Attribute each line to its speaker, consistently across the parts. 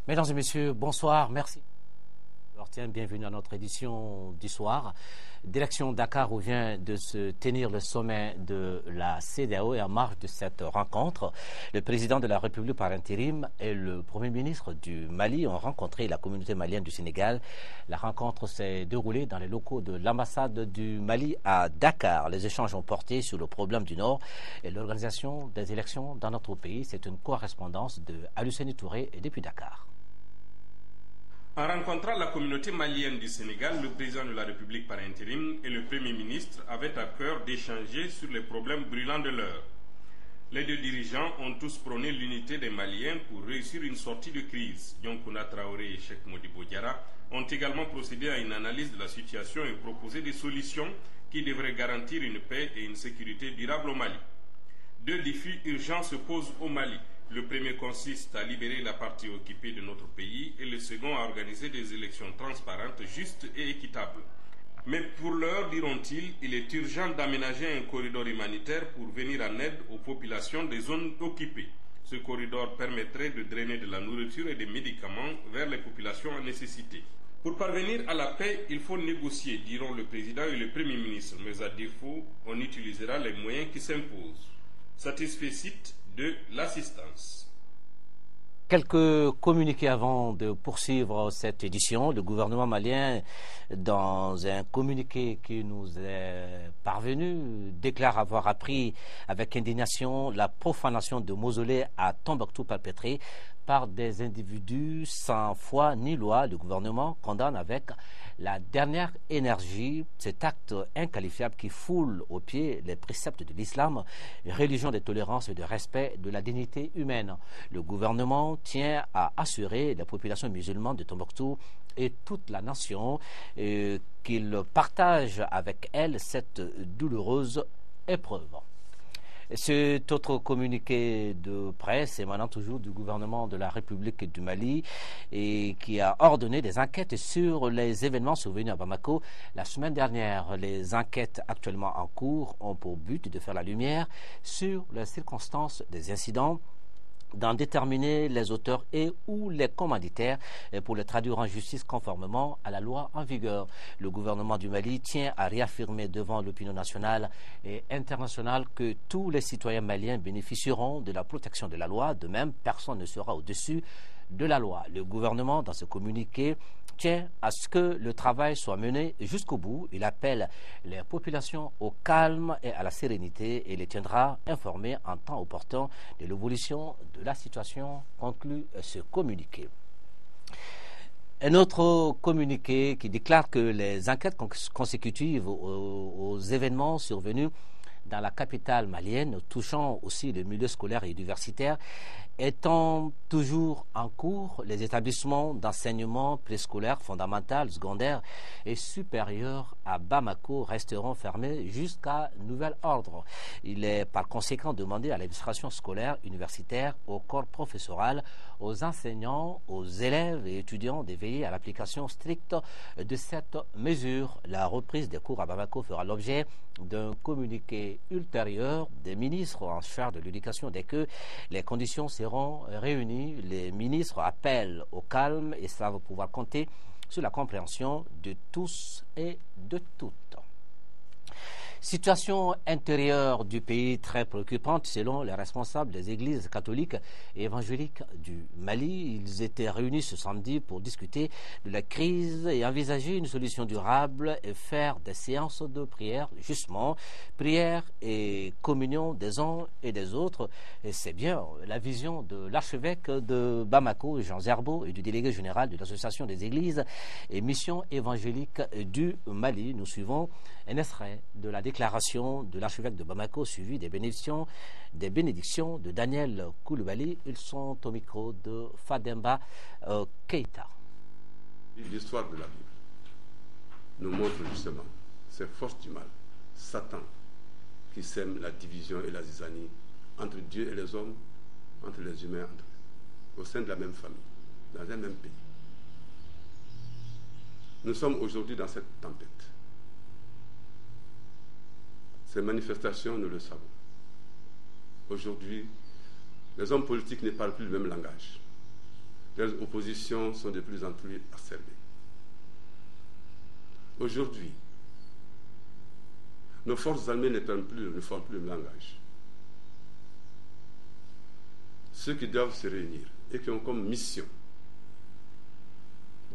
Speaker 1: Mesdames et messieurs, bonsoir, merci. Bienvenue à notre édition du soir. Direction Dakar où vient de se tenir le sommet de la CEDEAO et en marge de cette rencontre, le président de la République par intérim et le premier ministre du Mali ont rencontré la communauté malienne du Sénégal. La rencontre s'est déroulée dans les locaux de l'ambassade du Mali à Dakar. Les échanges ont porté sur le problème du Nord et l'organisation des élections dans notre pays. C'est une correspondance de Aluseni Touré depuis Dakar.
Speaker 2: En rencontrant la communauté malienne du Sénégal, le président de la République par intérim et le Premier ministre avaient à cœur d'échanger sur les problèmes brûlants de l'heure. Les deux dirigeants ont tous prôné l'unité des Maliens pour réussir une sortie de crise. Dioncouna Traoré et Cheikh Modibo Diarra ont également procédé à une analyse de la situation et proposé des solutions qui devraient garantir une paix et une sécurité durable au Mali. Deux défis urgents se posent au Mali. Le premier consiste à libérer la partie occupée de notre pays et le second à organiser des élections transparentes, justes et équitables. Mais pour l'heure, diront-ils, il est urgent d'aménager un corridor humanitaire pour venir en aide aux populations des zones occupées. Ce corridor permettrait de drainer de la nourriture et des médicaments vers les populations en nécessité. Pour parvenir à la paix, il faut négocier, diront le président et le premier ministre, mais à défaut, on utilisera les moyens qui s'imposent. Satisfait de l'assistance.
Speaker 1: Quelques communiqués avant de poursuivre cette édition. Le gouvernement malien, dans un communiqué qui nous est parvenu, déclare avoir appris avec indignation la profanation de mausolées à Tombouctou perpétrée par des individus sans foi ni loi. Le gouvernement condamne avec la dernière énergie cet acte inqualifiable qui foule aux pieds les préceptes de l'islam, religion de tolérance et de respect de la dignité humaine. Le gouvernement tient à assurer la population musulmane de Tombouctou et toute la nation qu'il partage avec elle cette douloureuse épreuve. Cet autre communiqué de presse émanant toujours du gouvernement de la République du Mali et qui a ordonné des enquêtes sur les événements survenus à Bamako la semaine dernière. Les enquêtes actuellement en cours ont pour but de faire la lumière sur les circonstances des incidents, d'en déterminer les auteurs et ou les commanditaires pour les traduire en justice conformément à la loi en vigueur. Le gouvernement du Mali tient à réaffirmer devant l'opinion nationale et internationale que tous les citoyens maliens bénéficieront de la protection de la loi. De même, personne ne sera au-dessus de la loi. Le gouvernement, dans ce communiqué, tient à ce que le travail soit mené jusqu'au bout. Il appelle les populations au calme et à la sérénité et les tiendra informés en temps opportun de l'évolution de la situation, conclut ce communiqué. Un autre communiqué qui déclare que les enquêtes consécutives aux événements survenus dans la capitale malienne, touchant aussi le milieu scolaire et universitaire, étant toujours en cours, les établissements d'enseignement préscolaire, fondamental, secondaire et supérieur à Bamako resteront fermés jusqu'à nouvel ordre. Il est par conséquent demandé à l'administration scolaire, universitaire, au corps professoral, aux enseignants, aux élèves et étudiants de veiller à l'application stricte de cette mesure. La reprise des cours à Bamako fera l'objet d'un communiqué ultérieur des ministres en charge de l'éducation dès que les conditions seront réunies. Les ministres appellent au calme et savent pouvoir compter sur la compréhension de tous et de toutes. Situation intérieure du pays très préoccupante selon les responsables des églises catholiques et évangéliques du Mali. Ils étaient réunis ce samedi pour discuter de la crise et envisager une solution durable et faire des séances de prière, justement, prière et communion des uns et des autres. Et c'est bien la vision de l'archevêque de Bamako, Jean Zerbo, et du délégué général de l'association des églises et missions évangéliques du Mali. Nous suivons un extrait de la déclaration de l'archevêque de Bamako suivi des bénédictions de Daniel Koulibaly. Ils sont au micro de Fademba Keita.
Speaker 3: L'histoire de la Bible nous montre justement ces forces du mal, Satan, qui sème la division et la zizanie entre Dieu et les hommes, entre les humains, au sein de la même famille, dans un même pays. Nous sommes aujourd'hui dans cette tempête. Ces manifestations, nous le savons. Aujourd'hui, les hommes politiques ne parlent plus le même langage. les oppositions sont de plus en plus acerbées. Aujourd'hui, nos forces armées ne font plus le langage. Ceux qui doivent se réunir et qui ont comme mission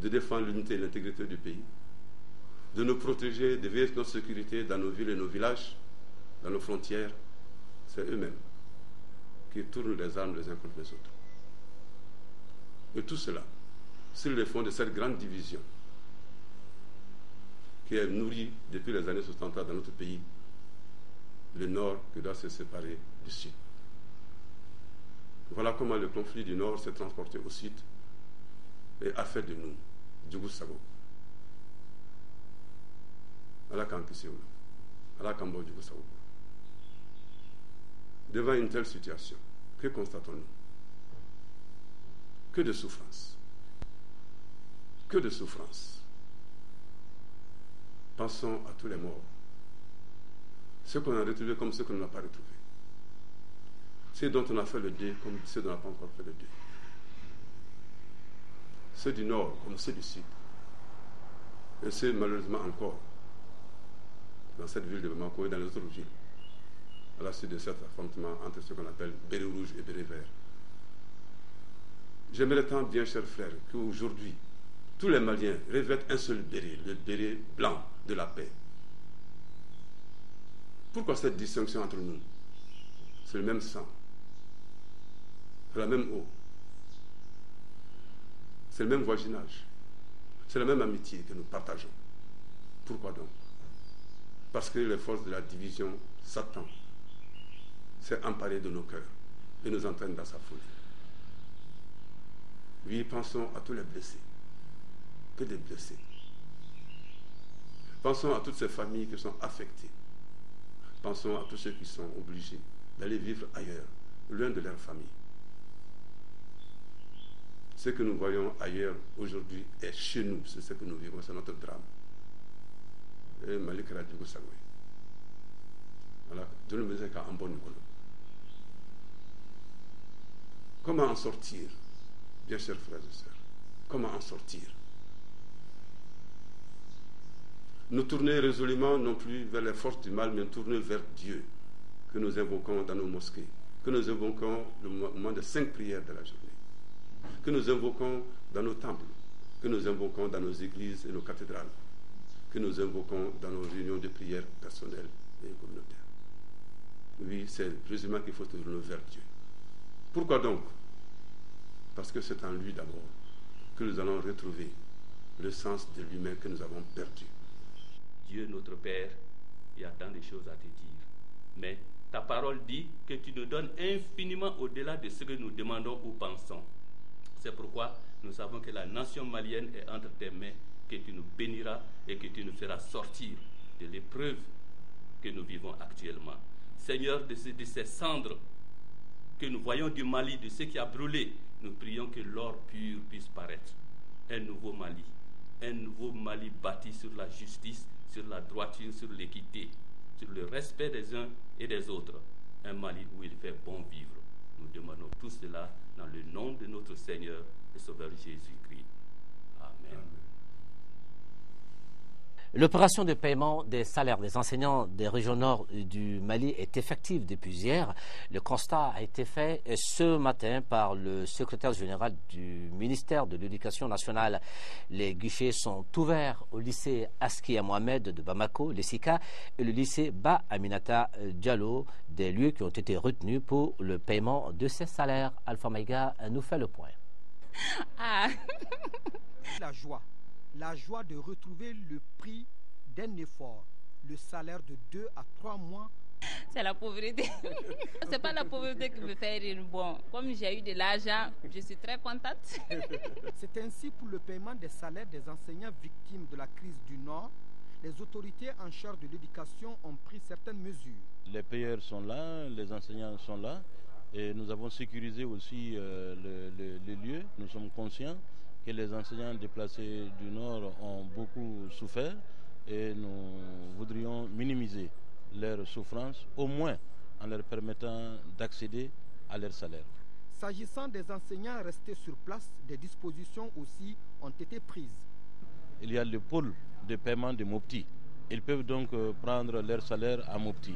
Speaker 3: de défendre l'unité et l'intégrité du pays, de nous protéger, de veiller sur notre sécurité dans nos villes et nos villages, dans nos frontières, c'est eux-mêmes qui tournent les armes les uns contre les autres. Et tout cela, sur le fond de cette grande division qui est nourrie depuis les années 60 dans notre pays, le Nord qui doit se séparer du Sud. Voilà comment le conflit du Nord s'est transporté au Sud et a fait de nous Djougou Sago. Devant une telle situation, que constatons-nous? Que de souffrance. Que de souffrance. Pensons à tous les morts. Ceux qu'on a retrouvés comme ceux qu'on n'a pas retrouvés. Ceux dont on a fait le deuil comme ceux dont on n'a pas encore fait le deuil. Ceux du Nord comme ceux du Sud. Et ceux malheureusement encore dans cette ville de Bamako et dans les autres villes, à la suite de cet affrontement entre ce qu'on appelle béret rouge et béret vert. J'aimerais tant bien, chers frères, qu'aujourd'hui, tous les Maliens revêtent un seul béret, le béret blanc de la paix. Pourquoi cette distinction entre nous? C'est le même sang, c'est la même eau, c'est le même voisinage, c'est la même amitié que nous partageons. Pourquoi donc? Parce que les forces de la division, Satan, s'est emparé de nos cœurs et nous entraîne dans sa folie. Oui, pensons à tous les blessés. Que des blessés. Pensons à toutes ces familles qui sont affectées. Pensons à tous ceux qui sont obligés d'aller vivre ailleurs, loin de leur famille. Ce que nous voyons ailleurs aujourd'hui est chez nous, c'est ce que nous vivons, c'est notre drame. Et Malik Radjou Sagoué. Voilà, je ne me disais qu'à un bon niveau. Comment en sortir? Bien chers frères et sœurs, comment en sortir? Nous tourner résolument non plus vers les forces du mal, mais tourner vers Dieu, que nous invoquons dans nos mosquées, que nous invoquons le moment de 5 prières de la journée, que nous invoquons dans nos temples, que nous invoquons dans nos églises et nos cathédrales, que nous invoquons dans nos réunions de prières personnelles et communautaires. Oui, c'est résolument qu'il faut tourner vers Dieu. Pourquoi donc? Parce que c'est en lui d'abord que nous allons retrouver le sens de l'humain que nous avons perdu.
Speaker 4: Dieu notre Père, il y a tant de choses à te dire. Mais ta parole dit que tu nous donnes infiniment au-delà de ce que nous demandons ou pensons. C'est pourquoi nous savons que la nation malienne est entre tes mains, que tu nous béniras et que tu nous feras sortir de l'épreuve que nous vivons actuellement. Seigneur, de ces cendres que nous voyons du Mali, de ce qui a brûlé, nous prions que l'or pur puisse paraître. Un nouveau Mali bâti sur la justice, sur la droiture, sur l'équité, sur le respect des uns et des autres. Un Mali où il fait bon vivre. Nous demandons tout cela dans le nom de notre Seigneur et Sauveur Jésus-Christ. Amen.
Speaker 1: L'opération de paiement des salaires des enseignants des régions nord du Mali est effective depuis hier. Le constat a été fait ce matin par le secrétaire général du ministère de l'Éducation nationale. Les guichets sont ouverts au lycée Askia Mohamed de Bamako, le SICA, et le lycée Ba Aminata Diallo, des lieux qui ont été retenus pour le paiement de ces salaires. Alpha Maïga nous fait le point.
Speaker 5: Ah. La joie de retrouver le prix d'un effort, le salaire de 2 à 3 mois.
Speaker 6: C'est la pauvreté. C'est pas la pauvreté qui me fait rire. Bon, comme j'ai eu de l'argent, je suis très contente.
Speaker 5: C'est ainsi pour le paiement des salaires des enseignants victimes de la crise du Nord. Les autorités en charge de l'éducation ont pris certaines mesures.
Speaker 7: Les payeurs sont là, les enseignants sont là, et nous avons sécurisé aussi les lieux. Nous sommes conscients que les enseignants déplacés du Nord ont beaucoup souffert et nous voudrions minimiser leur souffrance, au moins en leur permettant d'accéder à leur salaire.
Speaker 5: S'agissant des enseignants restés sur place, des dispositions aussi ont été prises.
Speaker 7: Il y a le pôle de paiement de Mopti. Ils peuvent donc prendre leur salaire à Mopti.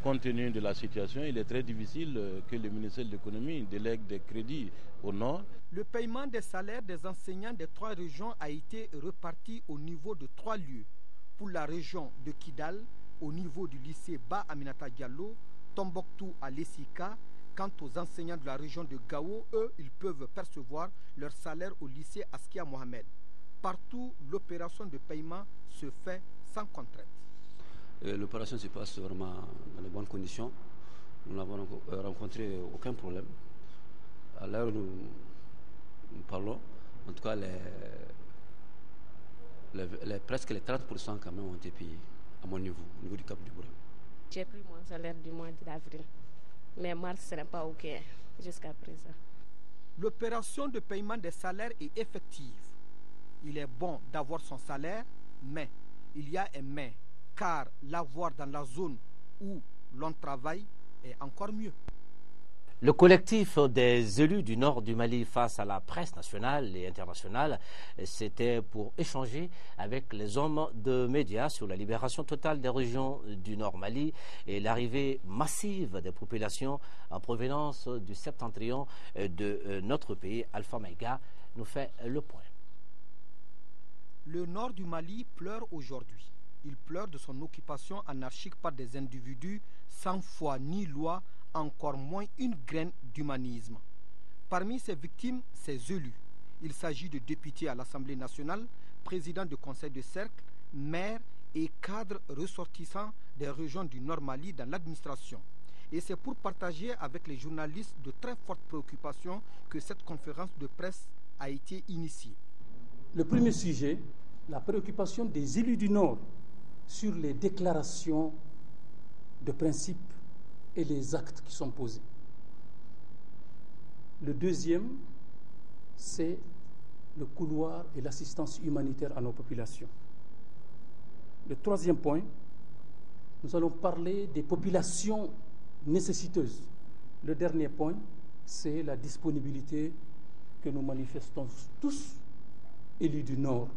Speaker 7: Compte tenu de la situation, il est très difficile que le ministère de l'économie délègue des crédits au nord.
Speaker 5: Le paiement des salaires des enseignants des 3 régions a été reparti au niveau de 3 lieux. Pour la région de Kidal, au niveau du lycée Ba Aminata Diallo, Tombouctou à Lessika. Quant aux enseignants de la région de Gao, eux, ils peuvent percevoir leur salaire au lycée Askia Mohamed. Partout, l'opération de paiement se fait sans contrainte.
Speaker 8: L'opération se passe vraiment dans de bonnes conditions. Nous n'avons rencontré aucun problème. À l'heure où nous parlons, en tout cas, presque les 30% quand même ont été payés à mon niveau, au niveau du Cap du Bourg.
Speaker 9: J'ai pris mon salaire du mois d'avril, mais mars ce n'est pas OK jusqu'à présent.
Speaker 5: L'opération de paiement des salaires est effective. Il est bon d'avoir son salaire, mais il y a un mais, car l'avoir dans la zone où l'on travaille est encore mieux.
Speaker 1: Le collectif des élus du nord du Mali face à la presse nationale et internationale, c'était pour échanger avec les hommes de médias sur la libération totale des régions du nord Mali et l'arrivée massive des populations en provenance du septentrion de notre pays. Alpha Maïga nous fait le point.
Speaker 5: Le nord du Mali pleure aujourd'hui. Il pleure de son occupation anarchique par des individus sans foi ni loi, encore moins une graine d'humanisme. Parmi ces victimes, ces élus. Il s'agit de députés à l'Assemblée nationale, présidents de conseil de cercle, maires et cadres ressortissants des régions du Nord Mali dans l'administration. Et c'est pour partager avec les journalistes de très fortes préoccupations que cette conférence de presse a été initiée.
Speaker 10: Le premier sujet, la préoccupation des élus du Nord sur les déclarations de principe et les actes qui sont posés. Le deuxième, c'est le couloir et l'assistance humanitaire à nos populations. Le troisième point, nous allons parler des populations nécessiteuses. Le dernier point, c'est la disponibilité que nous manifestons tous, élus du Nord,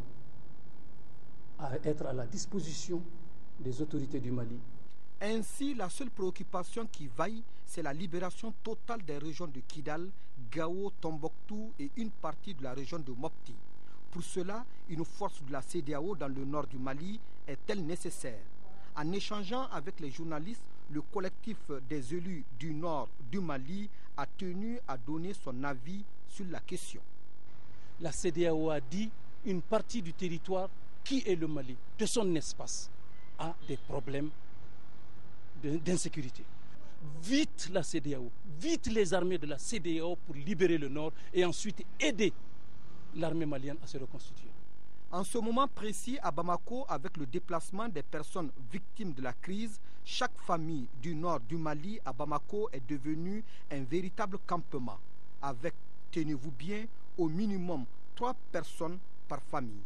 Speaker 10: à être à la disposition des autorités du Mali.
Speaker 5: Ainsi, la seule préoccupation qui vaille, c'est la libération totale des régions de Kidal, Gao, Tombouctou et une partie de la région de Mopti. Pour cela, une force de la CEDEAO dans le nord du Mali est-elle nécessaire? En échangeant avec les journalistes, le collectif des élus du nord du Mali a tenu à donner son avis sur la question.
Speaker 10: La CEDEAO a dit une partie du territoire qui est le Mali, de son espace, a des problèmes d'insécurité. Vite la CEDEAO, vite les armées de la CEDEAO pour libérer le nord et ensuite aider l'armée malienne à se reconstituer.
Speaker 5: En ce moment précis à Bamako, avec le déplacement des personnes victimes de la crise, chaque famille du nord du Mali à Bamako est devenue un véritable campement, avec, tenez-vous bien, au minimum 3 personnes par famille.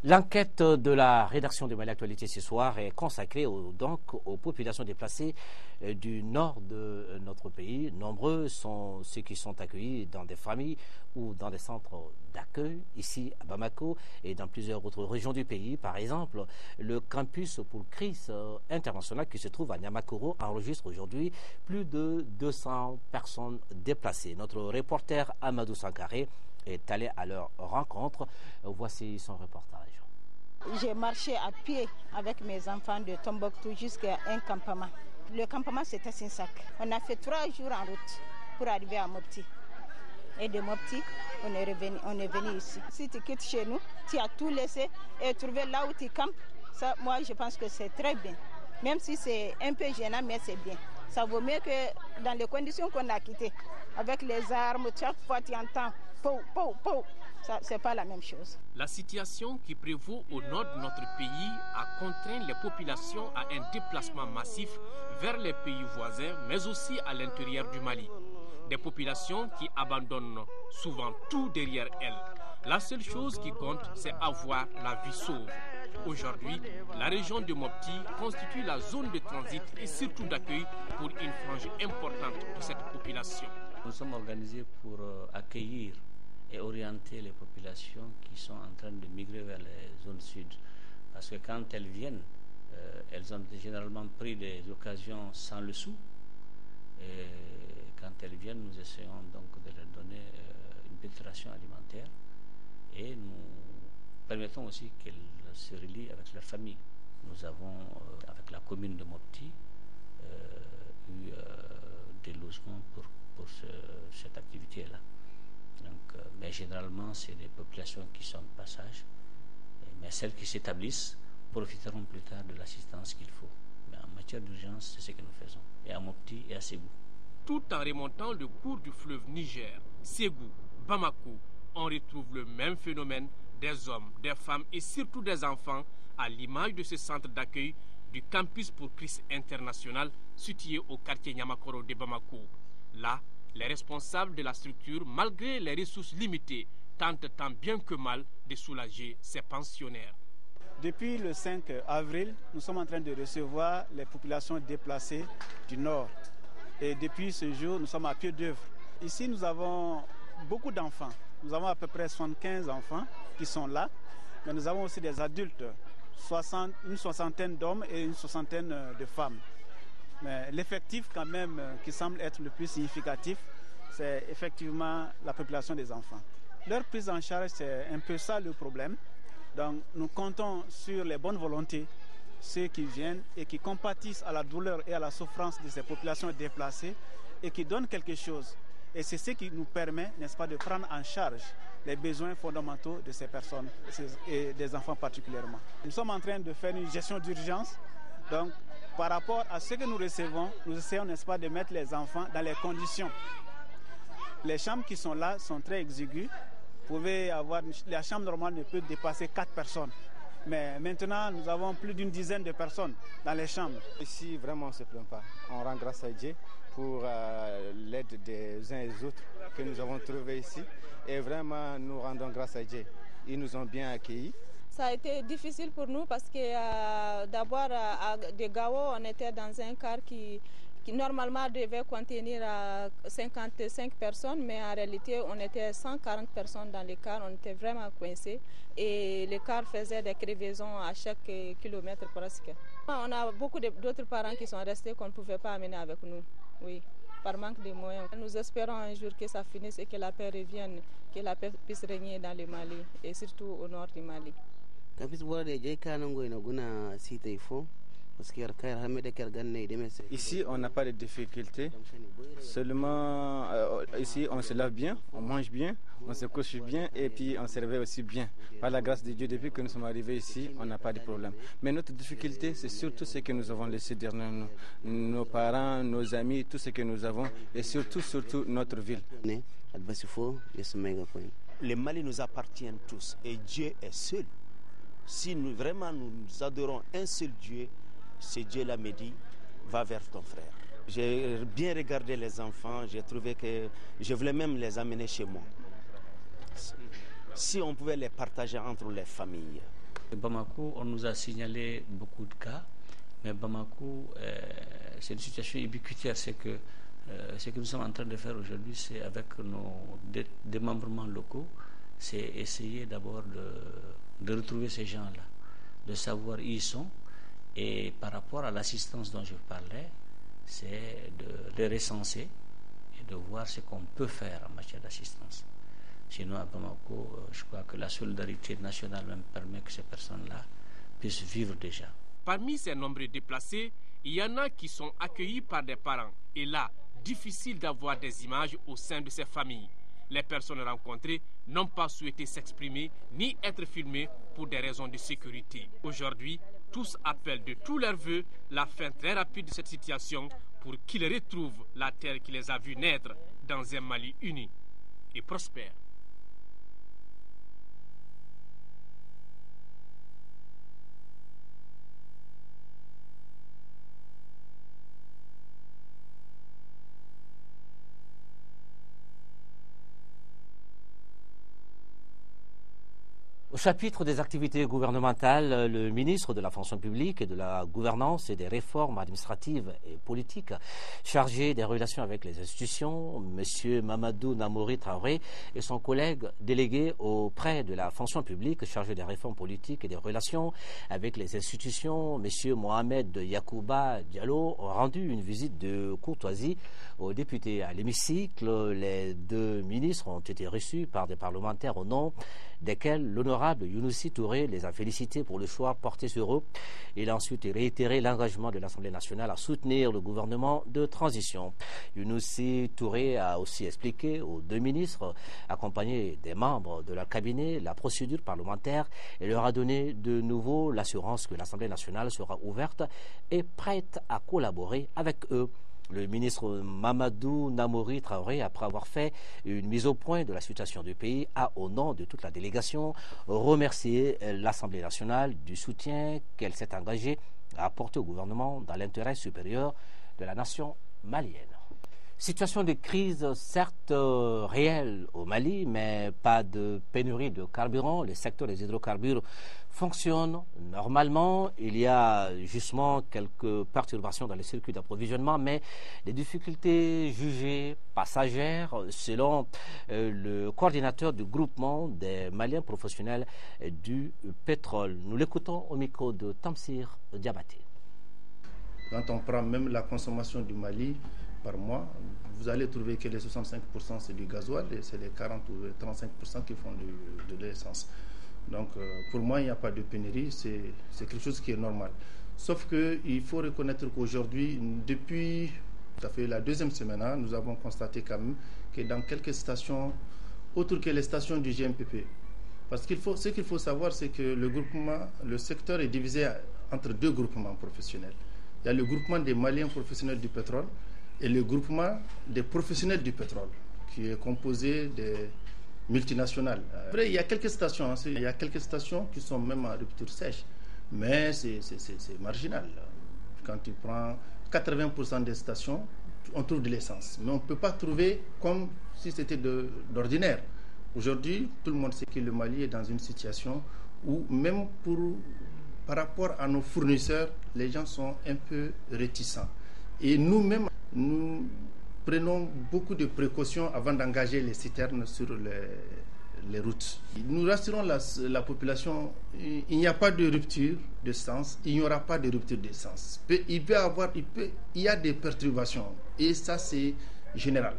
Speaker 1: L'enquête de la rédaction de Mali Actualité ce soir est consacrée donc aux populations déplacées du nord de notre pays. Nombreux sont ceux qui sont accueillis dans des familles ou dans des centres d'accueil ici à Bamako et dans plusieurs autres régions du pays. Par exemple, le campus pour crise internationale qui se trouve à Niamakoro enregistre aujourd'hui plus de 200 personnes déplacées. Notre reporter Amadou Sankaré est allé à leur rencontre. Voici son reportage.
Speaker 11: J'ai marché à pied avec mes enfants de Tombouctou jusqu'à un campement. Le campement, c'était Sinsak. On a fait 3 jours en route pour arriver à Mopti. Et de Mopti, on est venu ici. Si tu quittes chez nous, tu as tout laissé et trouver là où tu campes. Ça, moi, je pense que c'est très bien. Même si c'est un peu gênant, mais c'est bien. Ça vaut mieux que dans les conditions qu'on a quittées. Avec les armes, chaque fois tu entends pou, pou, pou. Ce n'est pas la même chose.
Speaker 12: La situation qui prévaut au nord de notre pays a contraint les populations à un déplacement massif vers les pays voisins, mais aussi à l'intérieur du Mali. Des populations qui abandonnent souvent tout derrière elles. La seule chose qui compte, c'est avoir la vie sauve. Aujourd'hui, la région de Mopti constitue la zone de transit et surtout d'accueil pour une frange importante de cette population.
Speaker 8: Nous sommes organisés pour accueillir et orienter les populations qui sont en train de migrer vers les zones sud. Parce que quand elles viennent, elles ont généralement pris des occasions sans le sou. Et quand elles viennent, nous essayons donc de leur donner une petite ration alimentaire et nous permettons aussi qu'elles se relient avec leur famille. Nous avons, avec la commune de Mopti, eu des logements pour cette activité-là. Donc, mais généralement, c'est des populations qui sont de passage, mais celles qui s'établissent profiteront plus tard de l'assistance qu'il faut. Mais en matière d'urgence, c'est ce que nous faisons, et à Mopti et à Ségou.
Speaker 12: Tout en remontant le cours du fleuve Niger, Ségou, Bamako, on retrouve le même phénomène des hommes, des femmes et surtout des enfants, à l'image de ce centre d'accueil du campus pour Christ international situé au quartier Nyamakoro de Bamako. Là, les responsables de la structure, malgré les ressources limitées, tentent tant bien que mal de soulager ces pensionnaires.
Speaker 13: Depuis le 5 avril, nous sommes en train de recevoir les populations déplacées du Nord. Et depuis ce jour, nous sommes à pied d'œuvre. Ici, nous avons beaucoup d'enfants. Nous avons à peu près 75 enfants qui sont là. Mais nous avons aussi des adultes, une soixantaine d'hommes et une soixantaine de femmes. Mais l'effectif quand même qui semble être le plus significatif, c'est effectivement la population des enfants. Leur prise en charge, c'est un peu ça le problème. Donc nous comptons sur les bonnes volontés, ceux qui viennent et qui compatissent à la douleur et à la souffrance de ces populations déplacées et qui donnent quelque chose. Et c'est ce qui nous permet, n'est-ce pas, de prendre en charge les besoins fondamentaux de ces personnes et des enfants particulièrement. Nous sommes en train de faire une gestion d'urgence. Donc, par rapport à ce que nous recevons, nous essayons, n'est-ce pas, de mettre les enfants dans les conditions. Les chambres qui sont là sont très exiguës. La chambre normale ne peut dépasser 4 personnes. Mais maintenant, nous avons plus d'une dizaine de personnes dans les chambres.
Speaker 14: Ici, vraiment, on ne se plaint pas. On rend grâce à Dieu pour l'aide des uns et des autres que nous avons trouvés ici. Et vraiment, nous rendons grâce à Dieu. Ils nous ont bien accueillis.
Speaker 11: Ça a été difficile pour nous parce que d'abord, à de Gao, on était dans un car qui normalement devait contenir 55 personnes, mais en réalité, on était 140 personnes dans le car, on était vraiment coincés et le car faisait des crevaisons à chaque kilomètre presque. On a beaucoup d'autres parents qui sont restés qu'on ne pouvait pas amener avec nous, oui, par manque de moyens. Nous espérons un jour que ça finisse et que la paix revienne, que la paix puisse régner dans le Mali et surtout au nord du Mali.
Speaker 14: Ici, on n'a pas de difficultés. Seulement, ici, on se lave bien, on mange bien, on se couche bien et puis on se réveille aussi bien. Par la grâce de Dieu, depuis que nous sommes arrivés ici, on n'a pas de problème. Mais notre difficulté, c'est surtout ce que nous avons laissé derrière nous. Nos parents, nos amis, tout ce que nous avons et surtout notre ville.
Speaker 15: Le Mali nous appartient tous et Dieu est seul. Si vraiment nous adorons un seul Dieu, ce Dieu-là me dit, va vers ton frère. J'ai bien regardé les enfants, j'ai trouvé que je voulais même les amener chez moi. Si on pouvait les partager entre les familles.
Speaker 8: Bamako, on nous a signalé beaucoup de cas, mais Bamako, c'est une situation ubiquitaire. C'est que ce que nous sommes en train de faire aujourd'hui, c'est avec nos démembrements locaux, c'est essayer d'abord de retrouver ces gens-là, de savoir où ils sont. Et par rapport à l'assistance dont je parlais, c'est de les recenser et de voir ce qu'on peut faire en matière d'assistance. Sinon, à Bamako, je crois que la solidarité nationale même permet que ces personnes-là puissent vivre déjà.
Speaker 12: Parmi ces nombreux déplacés, il y en a qui sont accueillis par des parents. Et là, difficile d'avoir des images au sein de ces familles. Les personnes rencontrées n'ont pas souhaité s'exprimer ni être filmées pour des raisons de sécurité. Aujourd'hui, tous appellent de tous leurs vœux la fin très rapide de cette situation pour qu'ils retrouvent la terre qui les a vus naître dans un Mali uni et prospère.
Speaker 1: Au chapitre des activités gouvernementales, le ministre de la fonction publique et de la gouvernance et des réformes administratives et politiques chargé des relations avec les institutions, M. Mamadou Namouri Traoré, et son collègue délégué auprès de la fonction publique chargé des réformes politiques et des relations avec les institutions, M. Mohamed Yakouba Diallo, ont rendu une visite de courtoisie aux députés à l'hémicycle. Les deux ministres ont été reçus par des parlementaires au nom desquels l'honorable Younousi Touré les a félicités pour le choix porté sur eux. Il a ensuite réitéré l'engagement de l'Assemblée nationale à soutenir le gouvernement de transition. Younousi Touré a aussi expliqué aux deux ministres, accompagnés des membres de leur cabinet, la procédure parlementaire et leur a donné de nouveau l'assurance que l'Assemblée nationale sera ouverte et prête à collaborer avec eux. Le ministre Mamadou Namouri Traoré, après avoir fait une mise au point de la situation du pays, a, au nom de toute la délégation, remercié l'Assemblée nationale du soutien qu'elle s'est engagée à apporter au gouvernement dans l'intérêt supérieur de la nation malienne. Situation de crise certes réelle au Mali, mais pas de pénurie de carburant. Le secteur des hydrocarbures fonctionne normalement. Il y a justement quelques perturbations dans les circuits d'approvisionnement, mais les difficultés jugées passagères selon le coordinateur du groupement des Maliens professionnels du pétrole. Nous l'écoutons au micro de Tamsir Diabaté.
Speaker 16: Quand on prend même la consommation du Mali par mois, vous allez trouver que les 65% c'est du gasoil et c'est les 40 ou 35% qui font de l'essence. Donc pour moi, il n'y a pas de pénurie, c'est quelque chose qui est normal. Sauf qu'il faut reconnaître qu'aujourd'hui, depuis ça fait la deuxième semaine, nous avons constaté quand même que dans quelques stations, autres que les stations du GMPP, parce ce qu'il faut savoir, c'est que le secteur est divisé entre deux groupements professionnels. Il y a le groupement des Maliens professionnels du pétrole et le groupement des professionnels du pétrole, qui est composé des multinationales. Après, il y a quelques stations, qui sont même en rupture sèche, mais c'est marginal. Quand tu prends 80% des stations, on trouve de l'essence, mais on ne peut pas trouver comme si c'était d'ordinaire. Aujourd'hui, tout le monde sait que le Mali est dans une situation où même par rapport à nos fournisseurs, les gens sont un peu réticents. Et nous-mêmes, nous prenons beaucoup de précautions avant d'engager les citernes sur les routes. Nous rassurons la population, il n'y a pas de rupture d'essence, il n'y aura pas de rupture d'essence. Il y a des perturbations et ça c'est général.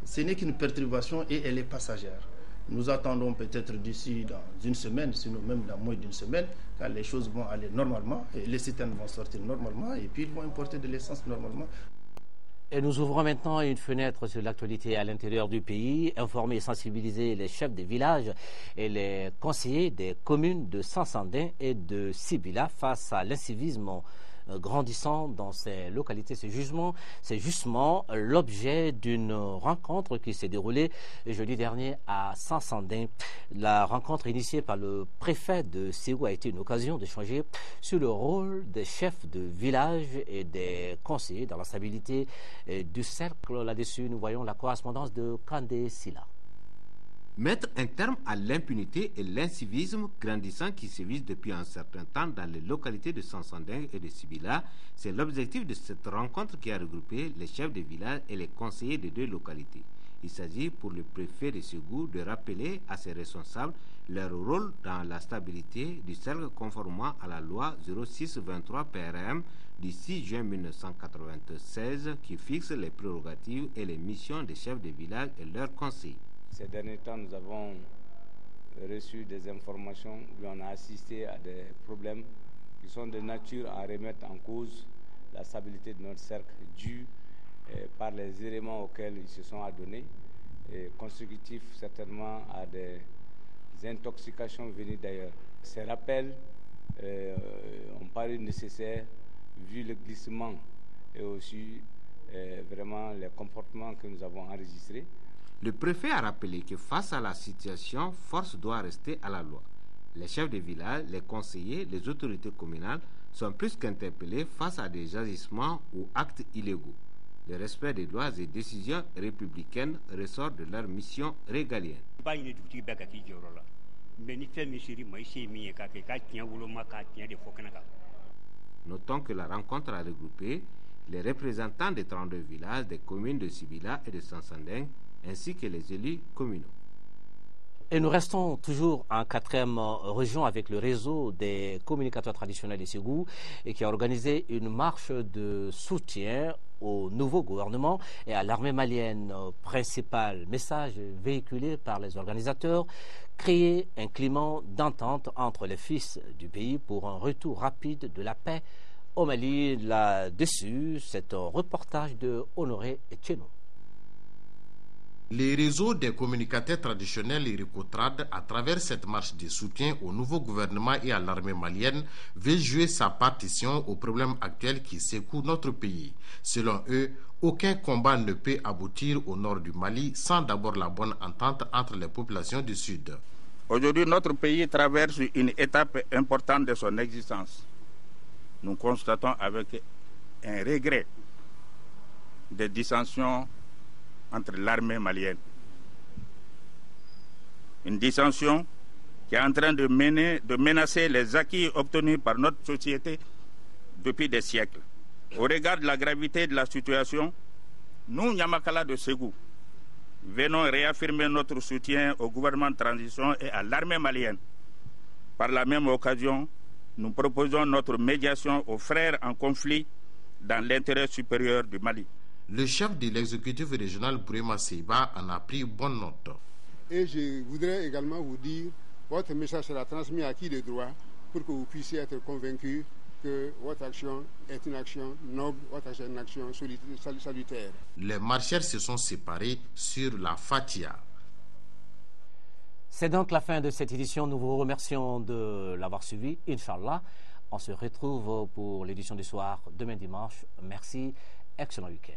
Speaker 16: Ce n'est qu'une perturbation et elle est passagère. Nous attendons peut-être d'ici dans une semaine, sinon même dans moins d'une semaine, quand les choses vont aller normalement, et les citernes vont sortir normalement et puis ils vont importer de l'essence normalement.
Speaker 1: Et nous ouvrons maintenant une fenêtre sur l'actualité à l'intérieur du pays, informer et sensibiliser les chefs des villages et les conseillers des communes de Sansandin et de Sibila face à l'incivisme grandissant dans ces localités. C'est justement l'objet d'une rencontre qui s'est déroulée jeudi dernier à Sansandin. La rencontre initiée par le préfet de Ségou a été une occasion d'échanger sur le rôle des chefs de village et des conseillers dans la stabilité du cercle. Là-dessus, nous voyons la correspondance de Kandé Silla.
Speaker 17: Mettre un terme à l'impunité et l'incivisme grandissant qui sévissent depuis un certain temps dans les localités de Sansandin et de Sibila, c'est l'objectif de cette rencontre qui a regroupé les chefs de village et les conseillers des deux localités. Il s'agit pour le préfet de Ségou de rappeler à ses responsables leur rôle dans la stabilité du cercle conformément à la loi 0623 PRM du 6 juin 1996 qui fixe les prérogatives et les missions des chefs de village et leurs conseillers.
Speaker 18: Ces derniers temps, nous avons reçu des informations où on a assisté à des problèmes qui sont de nature à remettre en cause la stabilité de notre cercle dû par les éléments auxquels ils se sont adonnés, et consécutifs certainement à des intoxications venues d'ailleurs. Ces rappels ont paru nécessaires vu le glissement et aussi vraiment les comportements que nous avons enregistrés.
Speaker 17: Le préfet a rappelé que face à la situation, force doit rester à la loi. Les chefs de village, les conseillers, les autorités communales sont plus qu'interpellés face à des agissements ou actes illégaux. Le respect des lois et décisions républicaines ressort de leur mission régalienne. Notons que la rencontre a regroupé les représentants des 32 villages des communes de Sibila et de Sansanding, ainsi que les élus communaux.
Speaker 1: Et nous restons toujours en 4e région avec le réseau des communicateurs traditionnels des Ségou et qui a organisé une marche de soutien au nouveau gouvernement et à l'armée malienne. Principal message véhiculé par les organisateurs, créer un climat d'entente entre les fils du pays pour un retour rapide de la paix au Mali. Là-dessus, c'est un reportage de Honoré Etcheno.
Speaker 19: Les réseaux des communicateurs traditionnels et Ricotrad, à travers cette marche de soutien au nouveau gouvernement et à l'armée malienne, veulent jouer sa partition aux problèmes actuels qui secouent notre pays. Selon eux, aucun combat ne peut aboutir au nord du Mali sans d'abord la bonne entente entre les populations du Sud.
Speaker 20: Aujourd'hui, notre pays traverse une étape importante de son existence. Nous constatons avec un regret des dissensions entre l'armée malienne. Une dissension qui est en train de menacer les acquis obtenus par notre société depuis des siècles. Au regard de la gravité de la situation, nous, Nyamakala de Ségou, venons réaffirmer notre soutien au gouvernement de transition et à l'armée malienne. Par la même occasion, nous proposons notre médiation aux frères en conflit dans l'intérêt supérieur du Mali.
Speaker 19: Le chef de l'exécutif régional Bourema Seiba en a pris bonne note.
Speaker 21: Et je voudrais également vous dire, votre message sera transmis à qui de droit pour que vous puissiez être convaincus que votre action est une action noble, votre action est une action salutaire.
Speaker 19: Les marcheurs se sont séparés sur la Fatia.
Speaker 1: C'est donc la fin de cette édition. Nous vous remercions de l'avoir suivi. Inch'Allah, on se retrouve pour l'édition du soir demain dimanche. Merci. Excellent week-end.